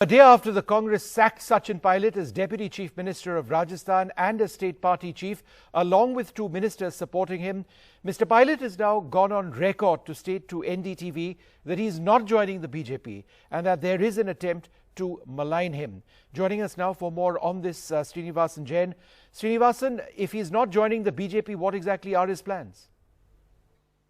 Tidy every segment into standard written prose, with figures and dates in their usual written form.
A day after the Congress sacked Sachin Pilot as Deputy Chief Minister of Rajasthan and as State Party Chief, along with two ministers supporting him, Mr. Pilot has now gone on record to state to NDTV that he is not joining the BJP and that there is an attempt to malign him. Joining us now for more on this, Srinivasan Jain. Srinivasan, if he's not joining the BJP, what exactly are his plans?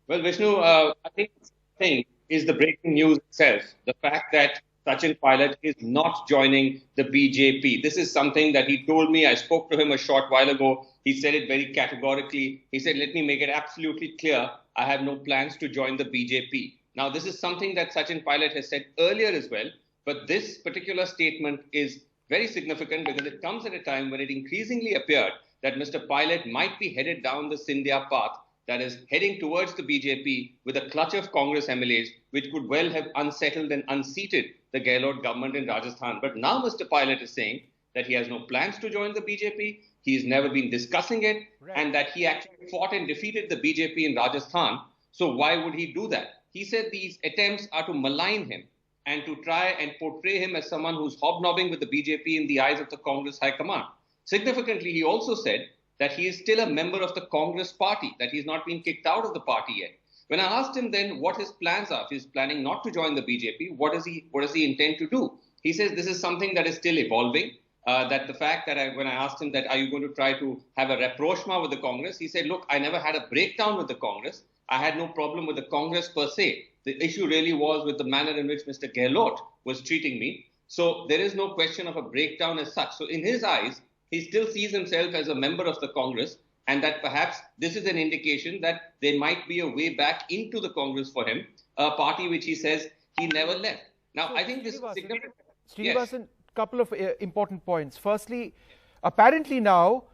Well, Vishnu, I think the thing is the breaking news itself. The fact that Sachin Pilot is not joining the BJP. This is something that he told me. I spoke to him a short while ago. He said it very categorically. He said, let me make it absolutely clear. I have no plans to join the BJP. Now, this is something that Sachin Pilot has said earlier as well. But this particular statement is very significant because it comes at a time when it increasingly appeared that Mr. Pilot might be headed down the Scindia path, that is heading towards the BJP with a clutch of Congress MLAs, which could well have unsettled and unseated the Gehlot government in Rajasthan. But now Mr. Pilot is saying that he has no plans to join the BJP, he's never been discussing it, and that he actually fought and defeated the BJP in Rajasthan. So why would he do that? He said these attempts are to malign him and to try and portray him as someone who's hobnobbing with the BJP in the eyes of the Congress High Command. Significantly, he also said that he is still a member of the Congress party, that he's not been kicked out of the party yet. When I asked him then what his plans are, if he's planning not to join the BJP, what does he intend to do? He says this is something that is still evolving. That the fact that when I asked him that, are you going to try to have a rapprochement with the Congress? He said, look, I never had a breakdown with the Congress. I had no problem with the Congress per se. The issue really was with the manner in which Mr. Gehlot was treating me. So there is no question of a breakdown as such. So in his eyes, he still sees himself as a member of the Congress, and that perhaps this is an indication that there might be a way back into the Congress for him, a party which he says he never left. Now, I think this is significant. Srinivasan, couple of important points. Firstly, apparently now,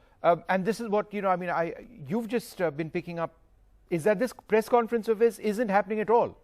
and this is what, you've just been picking up, is that this press conference of his isn't happening at all.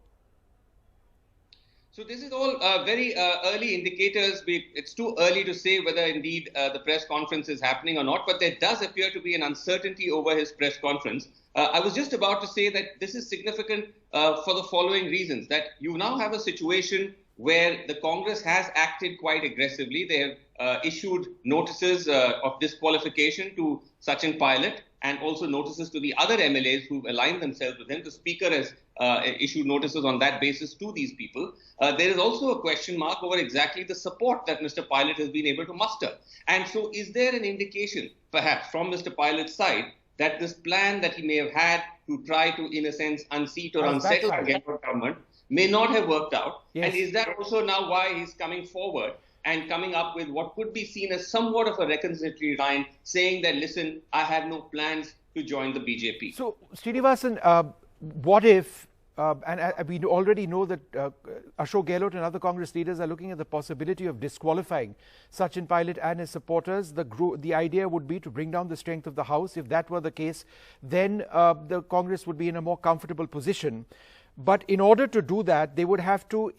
So this is all very early indicators. It's too early to say whether indeed the press conference is happening or not, but there does appear to be an uncertainty over his press conference. I was just about to say that this is significant for the following reasons, that you now have a situation where the Congress has acted quite aggressively. They have issued notices of disqualification to Sachin Pilot and also notices to the other MLAs who've aligned themselves with him. The Speaker has issued notices on that basis to these people. There is also a question mark over exactly the support that Mr. Pilot has been able to muster. And so is there an indication, perhaps, from Mr. Pilot's side that this plan that he may have had to try to, in a sense, unseat or unsettle the Gehlot government may not have worked out? Yes. And is that also now why he's coming forward and coming up with what could be seen as somewhat of a reconciliatory line, saying that, listen, I have no plans to join the BJP? So, Srinivasan, what if, and we already know that Ashok Gehlot and other Congress leaders are looking at the possibility of disqualifying Sachin Pilot and his supporters. The idea would be to bring down the strength of the House. If that were the case, then the Congress would be in a more comfortable position. But in order to do that, they would have to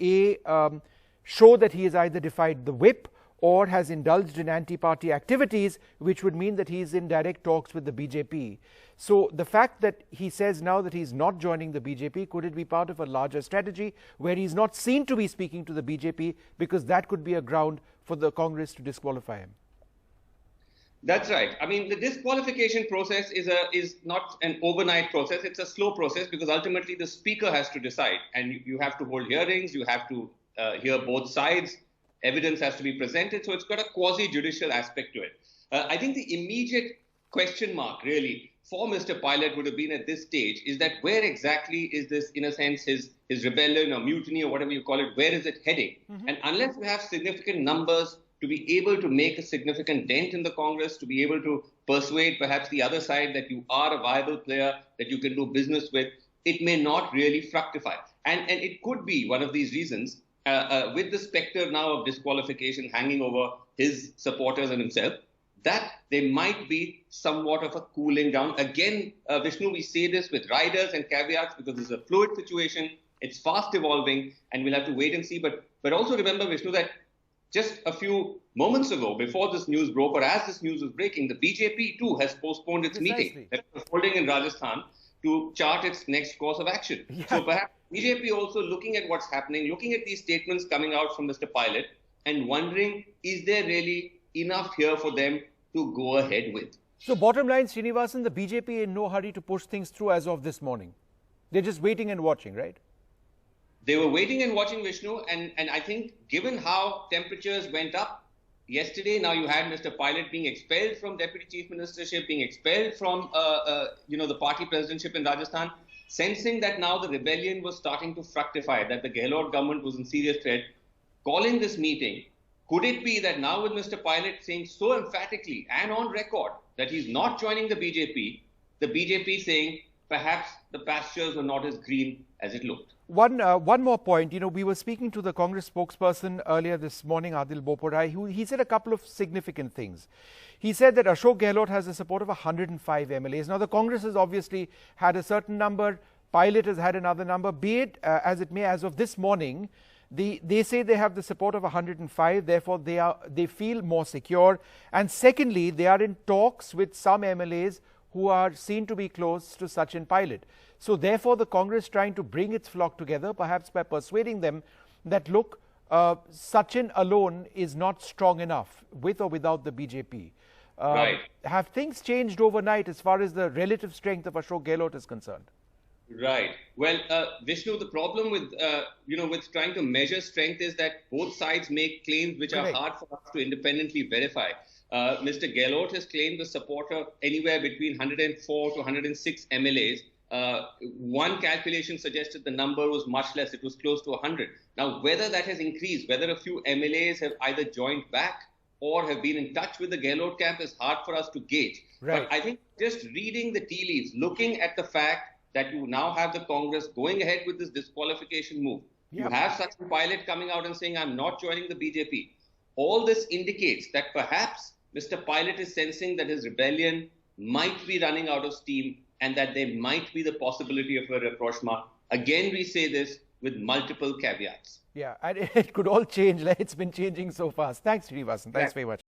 show that he has either defied the whip or has indulged in anti-party activities, which would mean that he is in direct talks with the BJP. So the fact that he says now that he's not joining the BJP, could it be part of a larger strategy where he's not seen to be speaking to the BJP, because that could be a ground for the Congress to disqualify him? That's right. I mean, the disqualification process is not an overnight process. It's a slow process because ultimately the Speaker has to decide, and you have to hold hearings, you have to hear both sides, evidence has to be presented. So it's got a quasi-judicial aspect to it. I think the immediate question mark really for Mr. Pilot would have been at this stage is that where exactly is this, in a sense, his rebellion or mutiny or whatever you call it, where is it heading? And unless we have significant numbers to be able to make a significant dent in the Congress, to be able to persuade perhaps the other side that you are a viable player, that you can do business with, it may not really fructify. And it could be one of these reasons, with the specter now of disqualification hanging over his supporters and himself, that there might be somewhat of a cooling down. Again, Vishnu, we say this with riders and caveats because it's a fluid situation, it's fast evolving, and we'll have to wait and see. But also remember, Vishnu, that just a few moments ago, before this news broke, or as this news was breaking, the BJP too has postponed its meeting that was holding in Rajasthan to chart its next course of action. So perhaps BJP also looking at what's happening, looking at these statements coming out from Mr. Pilot, and wondering, is there really enough here for them to go ahead with? So bottom line, Srinivasan, the BJP in no hurry to push things through as of this morning. They're just waiting and watching, right? They were waiting and watching, Vishnu, and I think given how temperatures went up yesterday, now you had Mr. Pilot being expelled from Deputy Chief Ministership, being expelled from the party presidentship in Rajasthan, sensing that now the rebellion was starting to fructify, that the Gehlot government was in serious threat, calling this meeting. Could it be that now with Mr. Pilot saying so emphatically and on record that he's not joining the BJP saying perhaps the pastures were not as green as it looked? One more point. We were speaking to the Congress spokesperson earlier this morning, Adil Boparai, he said a couple of significant things. He said that Ashok Gehlot has the support of 105 MLAs. Now, the Congress has obviously had a certain number. Pilot has had another number. Be it as it may, as of this morning, they say they have the support of 105. Therefore, they feel more secure. And secondly, they are in talks with some MLAs who are seen to be close to Sachin Pilot. So therefore, the Congress trying to bring its flock together, perhaps by persuading them that, look, Sachin alone is not strong enough, with or without the BJP. Right. Have things changed overnight as far as the relative strength of Ashok Gehlot is concerned? Right. Well, Vishnu, the problem with with trying to measure strength is that both sides make claims which are hard for us to independently verify. Mr. Gehlot has claimed the support of anywhere between 104 to 106 MLAs. One calculation suggested the number was much less. It was close to 100. Now, whether that has increased, whether a few MLAs have either joined back or have been in touch with the Gehlot camp is hard for us to gauge. Right. But I think just reading the tea leaves, looking at the fact that you now have the Congress going ahead with this disqualification move. Yep. You have Sachin Pilot coming out and saying, I'm not joining the BJP. All this indicates that perhaps Mr. Pilot is sensing that his rebellion might be running out of steam and that there might be the possibility of a rapprochement. Again, we say this with multiple caveats. Yeah, and it could all change. Like it's been changing so fast. Thanks, Srinivasan. Thanks very much.